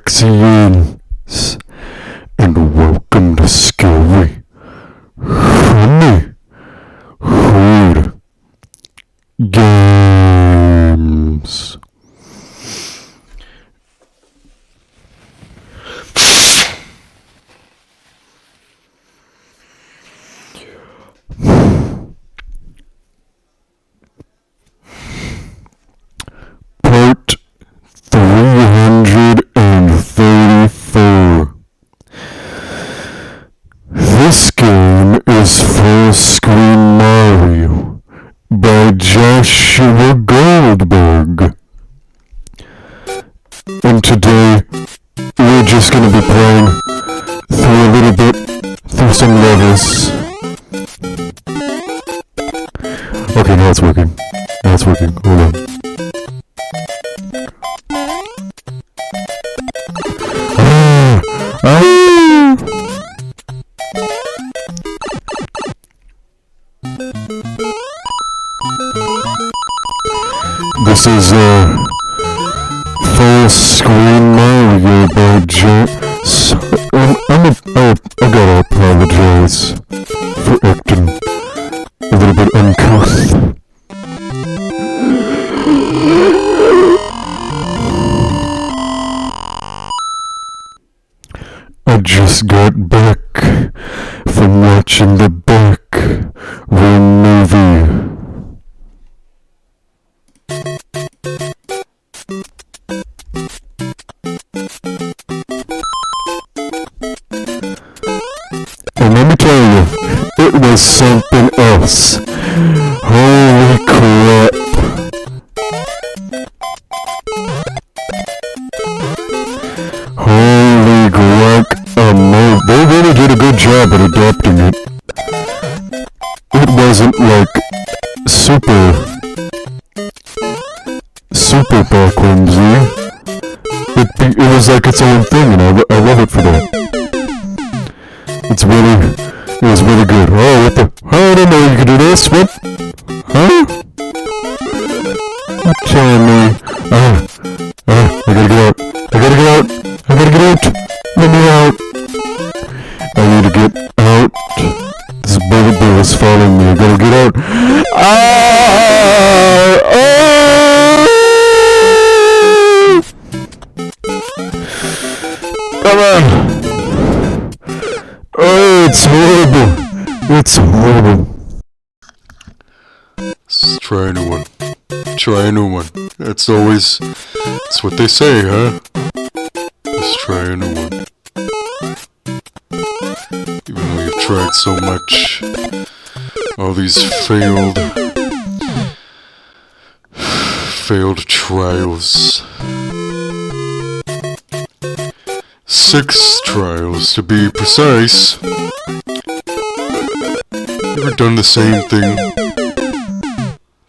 Alexians, and welcome to Scary Funny Food Games. Part 334. This game is Full Screen Mario by Joshua Goldberg. And today, we're just gonna be playing through a little bit, through some levels. Okay, now it's working. Now it's working. Hold on. This is Full Screen Mario by I gotta apologize for acting a little bit uncouth. I just got back from watching the Back Room movie. And let me tell you, it was something else. Holy crap. Holy guacamole. They really did a good job at adapting it. It wasn't like super backwards. It was like its own thing, and I love it for that. It was really good. Oh, what the? Oh, I didn't know you could do this. What? Huh? You're telling me. I gotta get out. I gotta get out. I gotta get out. Let me out. I need to get out. This bullet bill is following me. I gotta get out. Come on. Oh, it's horrible. It's horrible. Let's try a new one. Try a new one. That's what they say, huh? Let's try a new one. Even though you've tried so much, all these failed trials. 6 trials to be precise. Ever done the same thing?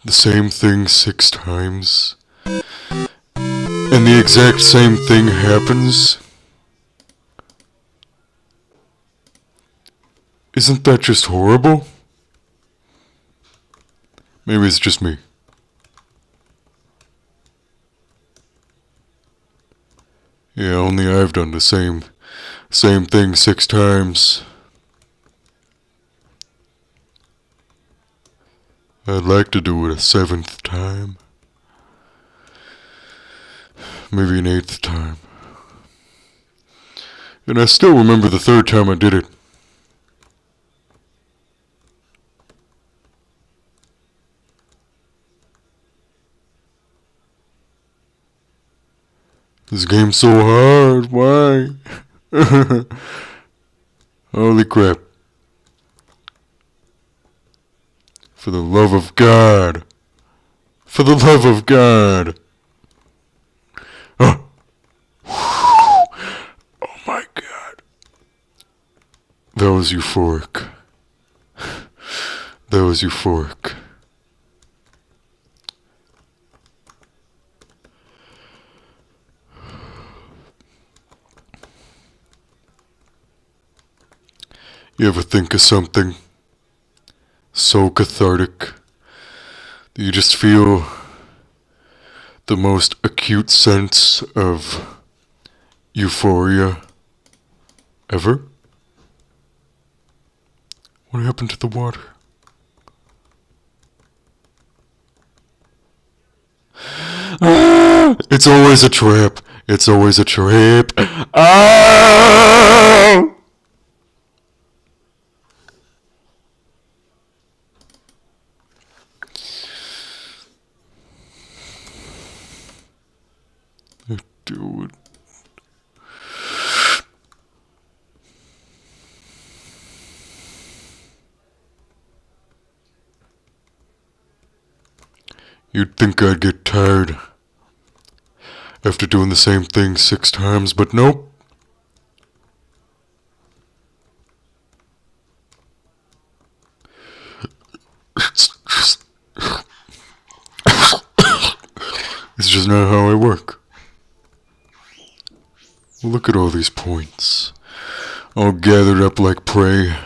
The same thing 6 times? And the exact same thing happens? Isn't that just horrible? Maybe it's just me. Yeah, only I've done the same thing 6 times. I'd like to do it a 7th time. Maybe an 8th time. And I still remember the 3rd time I did it. This game's so hard, why? Holy crap. For the love of God. For the love of God. Oh. Oh my God. That was euphoric. That was euphoric. You ever think of something so cathartic that you just feel the most acute sense of euphoria ever? What happened to the water? Ah! It's always a trap. It's always a trap. Ah! Do it. You'd think I'd get tired after doing the same thing 6 times, but nope. It's just not how I work. Look at all these points, all gathered up like prey.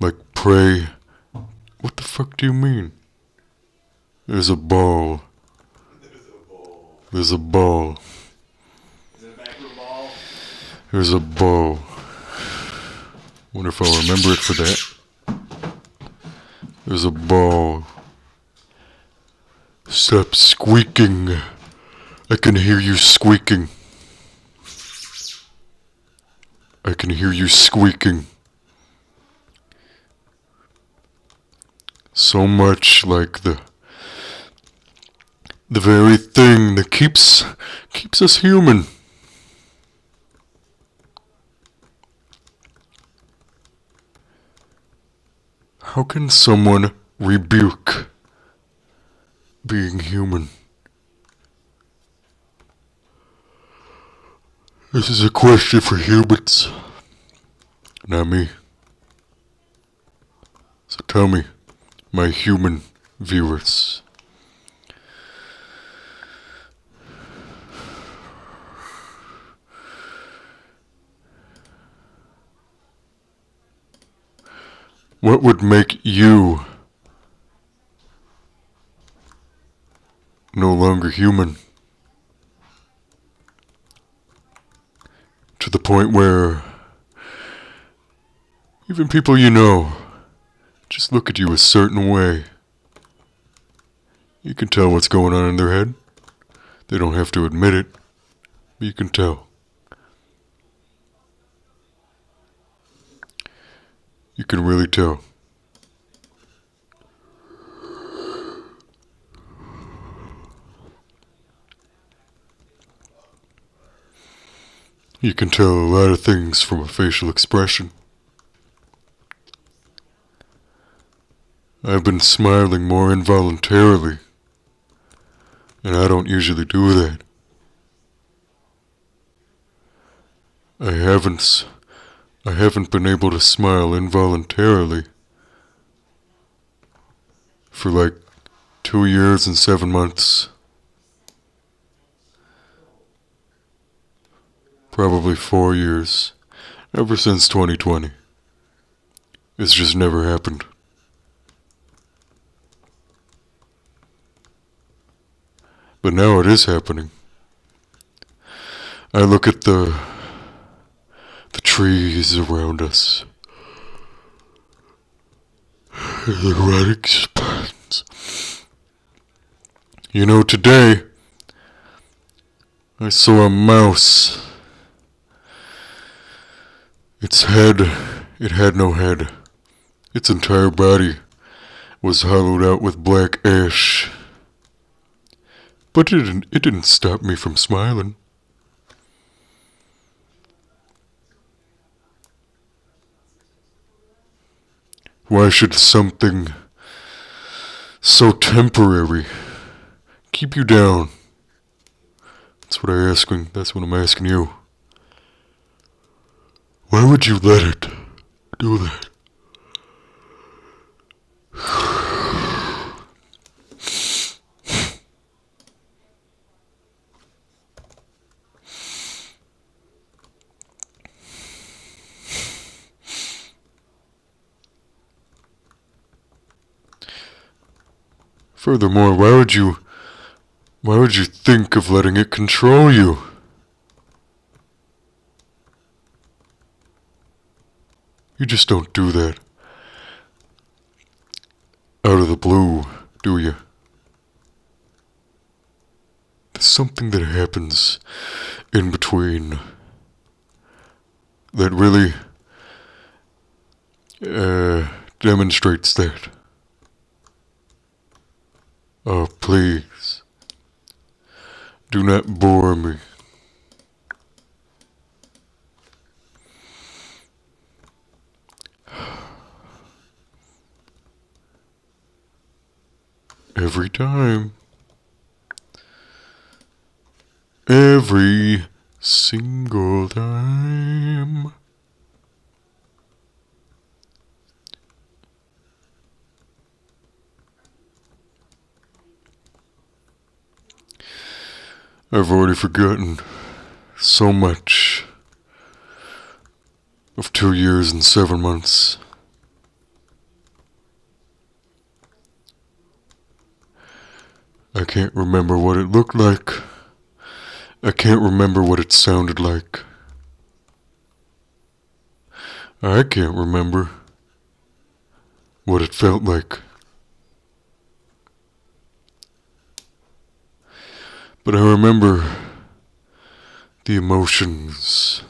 Like prey. What the fuck do you mean? There's a ball. There's a ball. Is it a backroom ball? There's a ball. Wonder if I'll remember it for that. There's a ball. Stop squeaking. I can hear you squeaking. I can hear you squeaking. So much like the very thing that keeps us human. How can someone rebuke being human? This is a question for humans, not me. So tell me, my human viewers. What would make you no longer human? To the point where even people you know just look at you a certain way. You can tell what's going on in their head. They don't have to admit it, but you can tell. You can really tell. You can tell a lot of things from a facial expression. I've been smiling more involuntarily, and I don't usually do that. I haven't been able to smile involuntarily for like 2 years and 7 months. Probably 4 years. Ever since 2020. It's just never happened. But now it is happening. I look at the trees around us. The erotic spots. You know, today I saw a mouse. Its head, it had no head. Its entire body was hollowed out with black ash. But it didn't stop me from smiling. Why should something so temporary keep you down? That's what I'm asking you. Why would you let it do that? Furthermore, why Why would you think of letting it control you? You just don't do that out of the blue, do you? There's something that happens in between that really demonstrates that. Oh, please. Do not bore me. Every time. Every single time. I've already forgotten so much of 2 years and 7 months. I can't remember what it looked like. I can't remember what it sounded like. I can't remember what it felt like. But I remember the emotions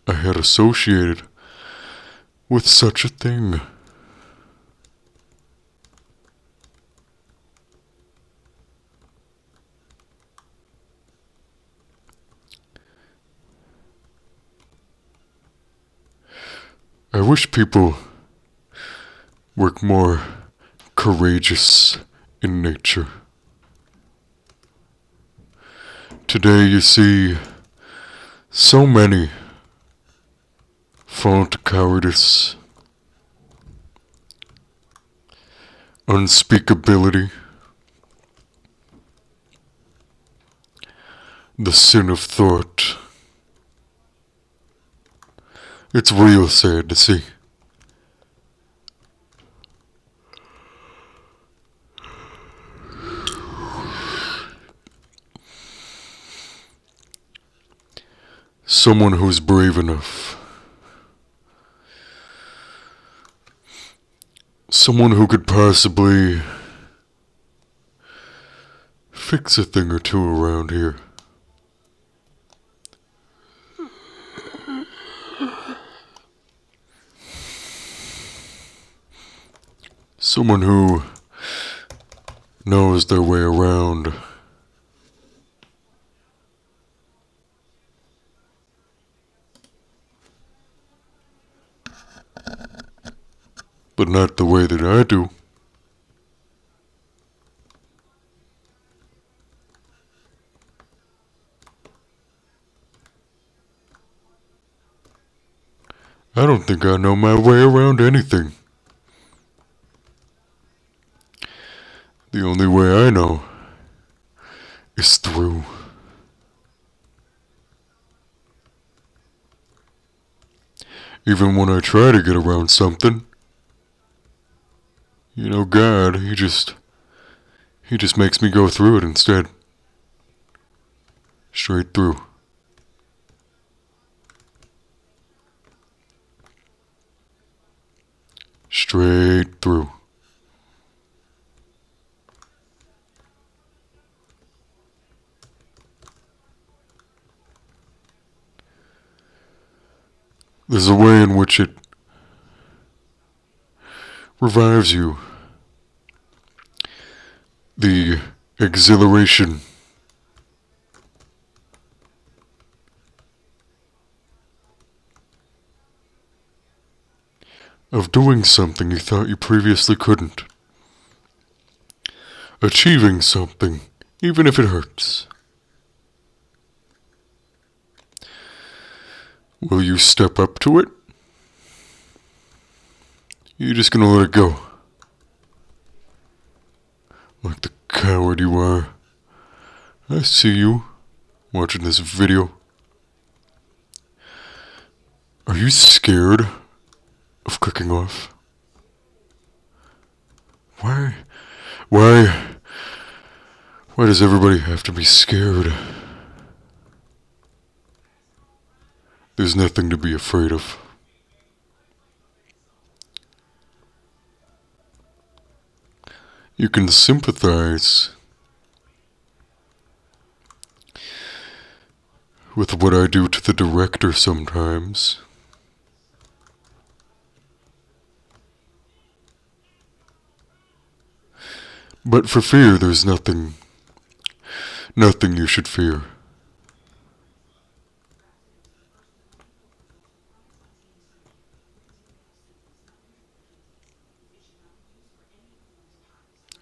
I had associated with such a thing. I wish people were more courageous in nature. Today you see so many fall to cowardice, unspeakability, the sin of thought. It's real sad to see. Someone who's brave enough. Someone who could possibly fix a thing or two around here. Someone who knows their way around. But not the way that I do. I don't think I know my way around anything. The only way I know is through. Even when I try to get around something, you know, God, he just makes me go through it instead. Straight through. Straight through. There's a way in which it revives you. The exhilaration of doing something you thought you previously couldn't. Achieving something, even if it hurts. Will you step up to it? You're just gonna let it go. Like the coward you are. I see you watching this video. Are you scared of clicking off? Why Why does everybody have to be scared? There's nothing to be afraid of. You can sympathize with what I do to the director sometimes. But for fear, there's nothing you should fear.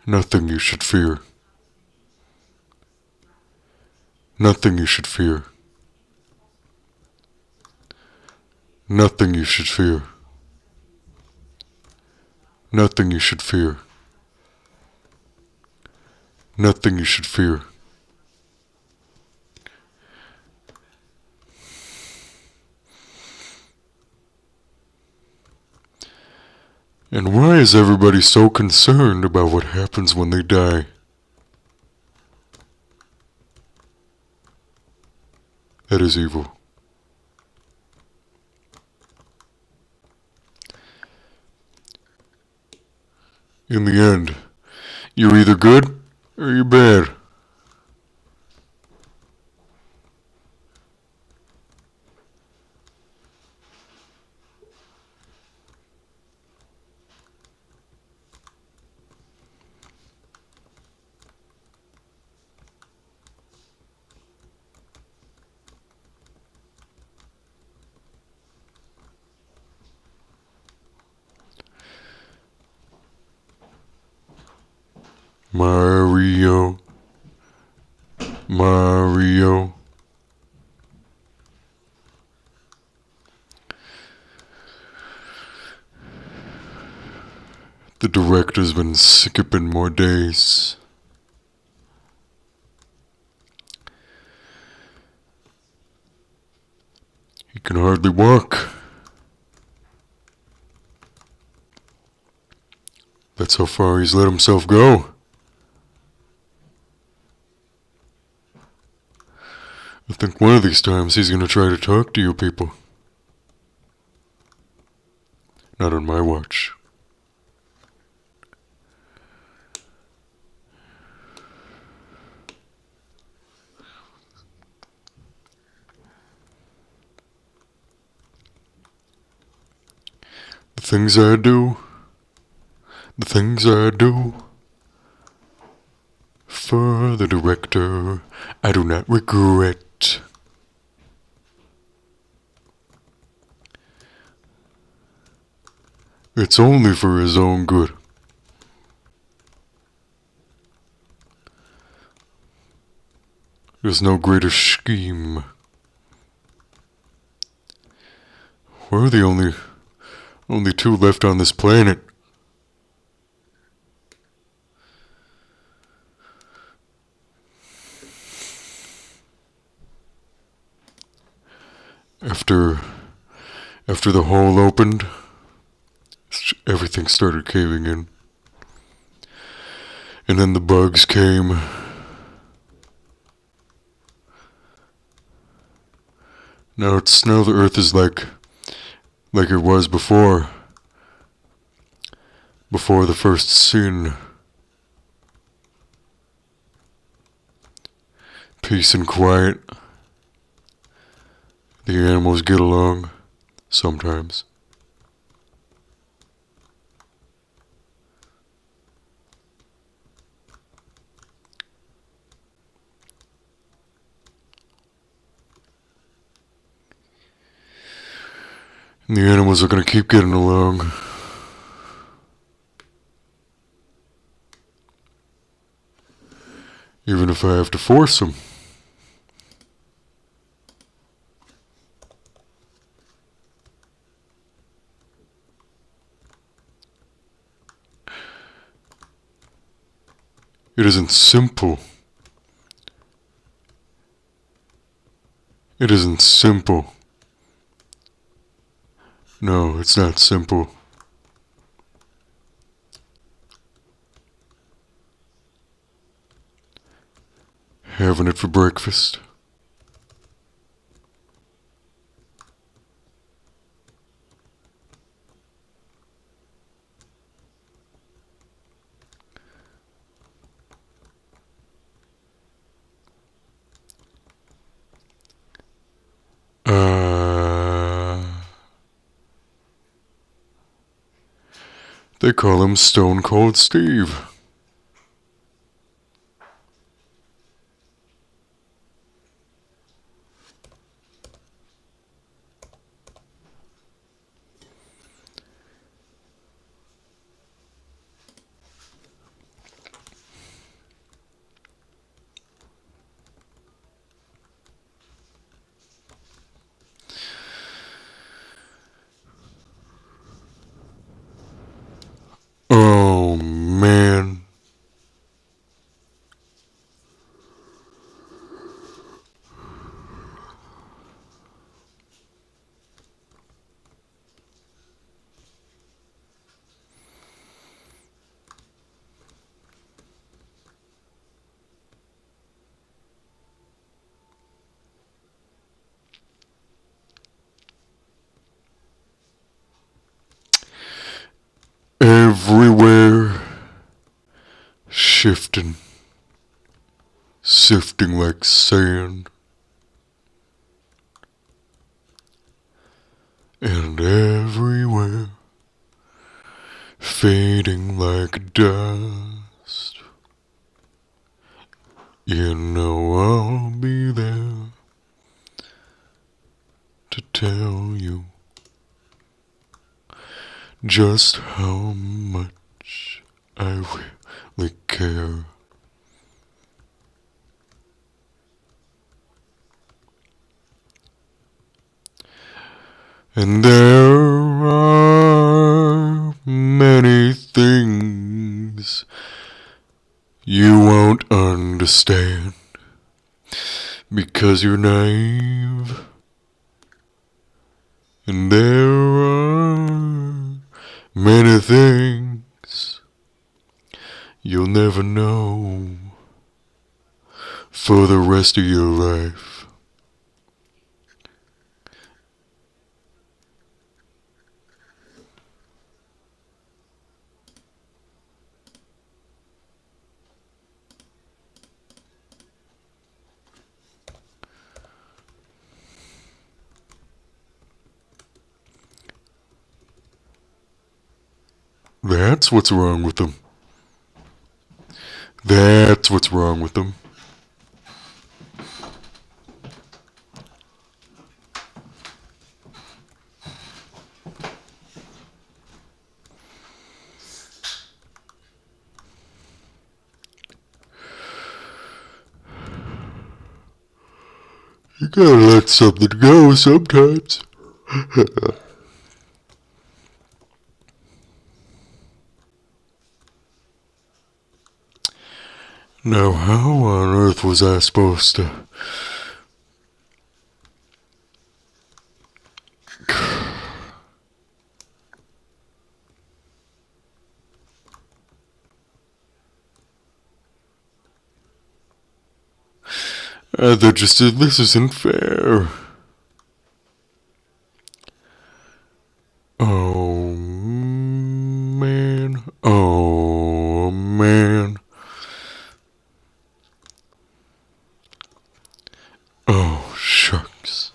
Nothing you should fear. Nothing you should fear. Nothing you should fear. Nothing you should fear. Nothing you should fear. And why is everybody so concerned about what happens when they die? That is evil. In the end, you're either good or you're bad. Mario. Mario. The director's been skipping more days. He can hardly walk. That's how far he's let himself go. I think one of these times he's gonna try to talk to you people. Not on my watch. The things I do for the director, I do not regret. It's only for his own good. There's no greater scheme. We're the only two left on this planet. After the hole opened, everything started caving in. And then the bugs came. Now the earth is like it was before the first sin. Peace and quiet. The animals get along sometimes. And the animals are going to keep getting along. Even if I have to force them. It isn't simple. It isn't simple. No, it's not simple. having it for breakfast. They call him Stone Cold Steve. Oh, man. Everywhere, shifting, sifting like sand, and everywhere, fading like dust. You know I'll be there to tell you just how much I really care. And there are many things you won't understand because you're naive. And there are many things you'll never know for the rest of your life. That's what's wrong with them. That's what's wrong with them. You gotta let something go sometimes. Now, how on earth was I supposed to... They just said, this isn't fair. Oh, man. Oh, man. Oh, shucks.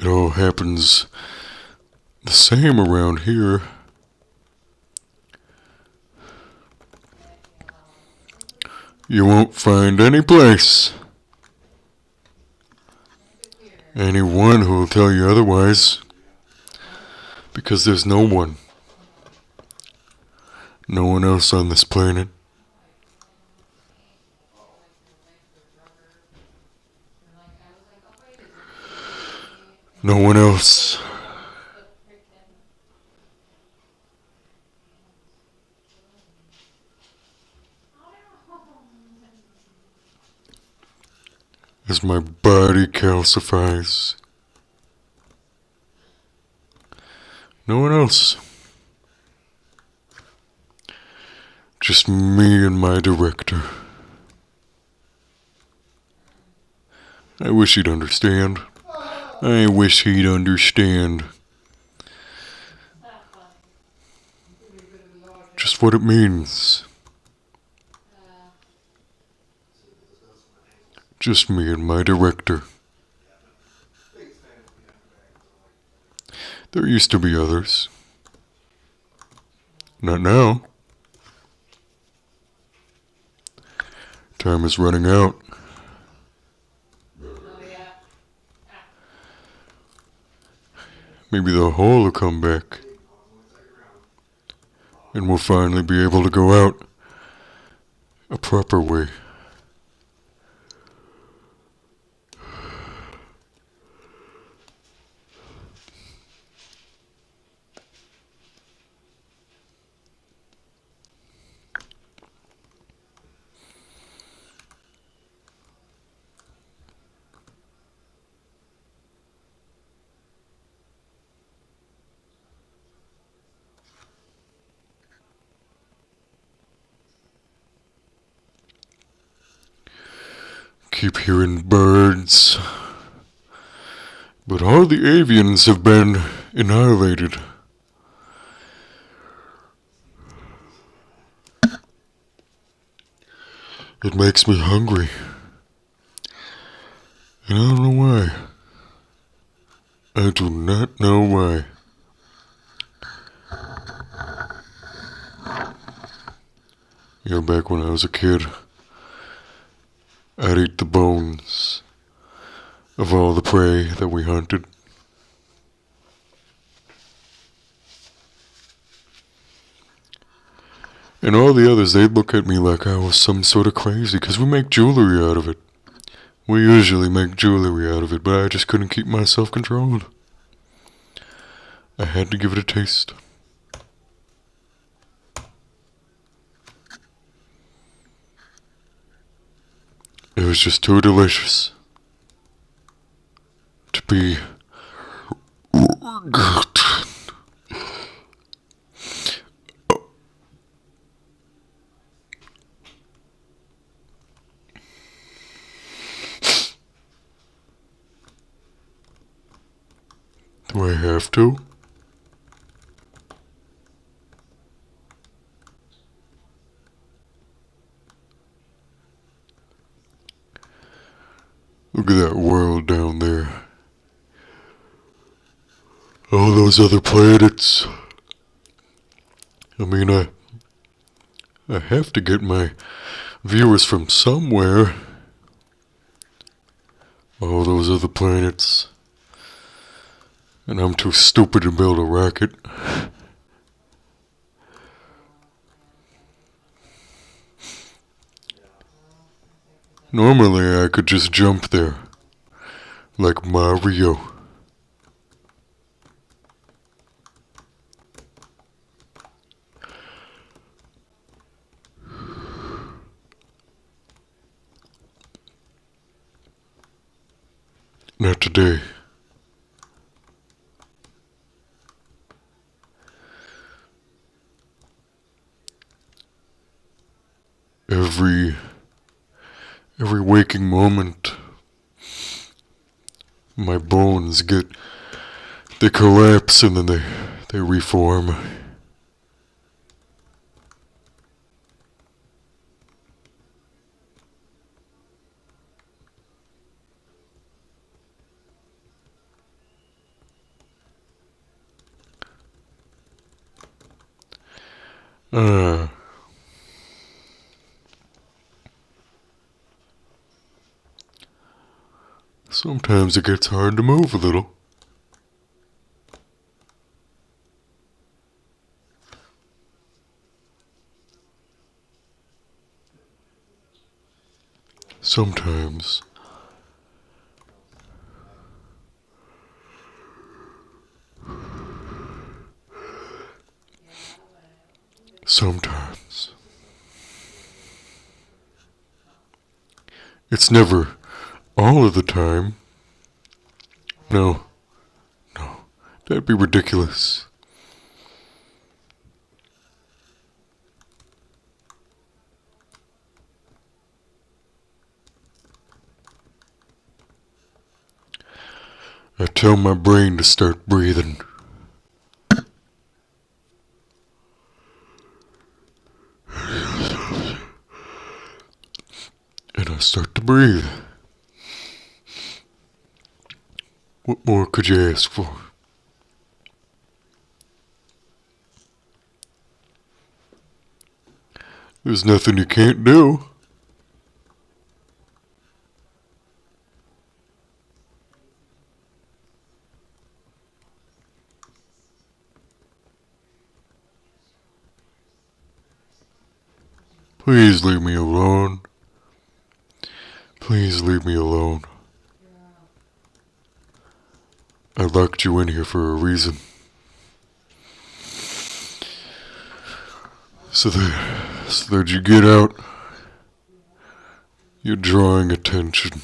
It all happens the same around here. You won't find any place, anyone who will tell you otherwise, because there's no one else on this planet. No one else. as my body calcifies. No one else. Just me and my director. I wish he'd understand. I wish he'd understand. Just what it means. Just me and my director. There used to be others. Not now. Time is running out. Maybe the whole will come back. And we'll finally be able to go out a proper way. Keep hearing birds. But all the avians have been annihilated. It makes me hungry. And I don't know why. I do not know why. You know, back when I was a kid, I'd eat the bones of all the prey that we hunted. And all the others, they'd look at me like I was some sort of crazy, 'cause we make jewelry out of it. We usually make jewelry out of it, but I just couldn't keep myself controlled. I had to give it a taste. It was just too delicious to be good. Do I have to? Look at that world down there. All those other planets. I mean, I have to get my viewers from somewhere. All those other planets. And I'm too stupid to build a rocket. Normally I could just jump there, like Mario. Not today. Every waking moment, my bones they collapse and then they reform. Sometimes it gets hard to move a little. Sometimes. Sometimes. It's never all of the time. No, that'd be ridiculous. I tell my brain to start breathing. And I start to breathe. What more could you ask for? There's nothing you can't do. Please leave me alone. Please leave me alone. I locked you in here for a reason. So that you get out. You're drawing attention.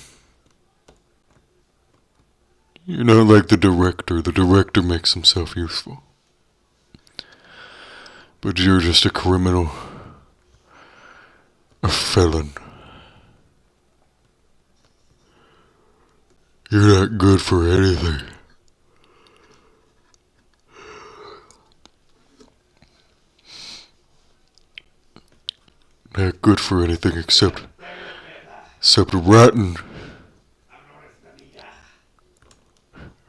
You're not like the director. The director makes himself useful. But you're just a criminal. A felon. You're not good for anything. Not good for anything except rotting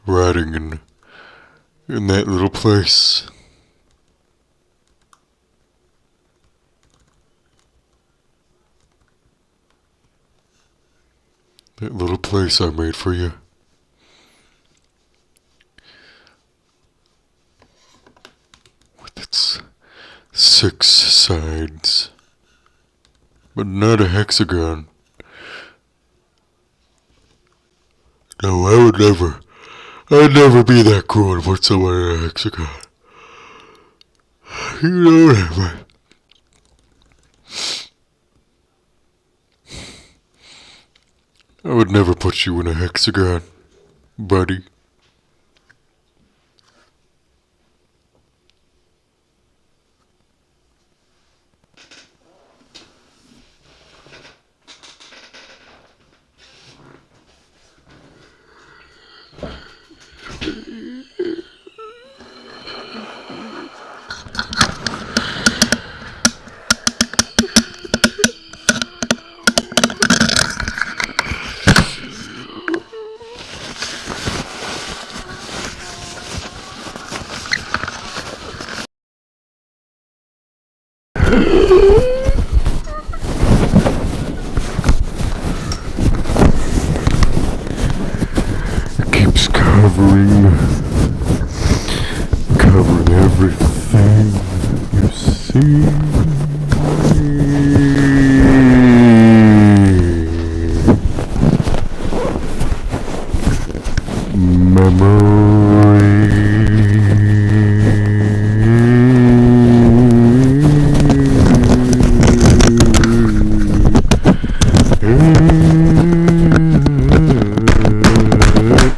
in that little place. That little place I made for you. With its 6 sides. But not a hexagon. No, I'd never be that cruel and put someone in a hexagon. You know that, but I would never put you in a hexagon, buddy. It keeps covering everything you see.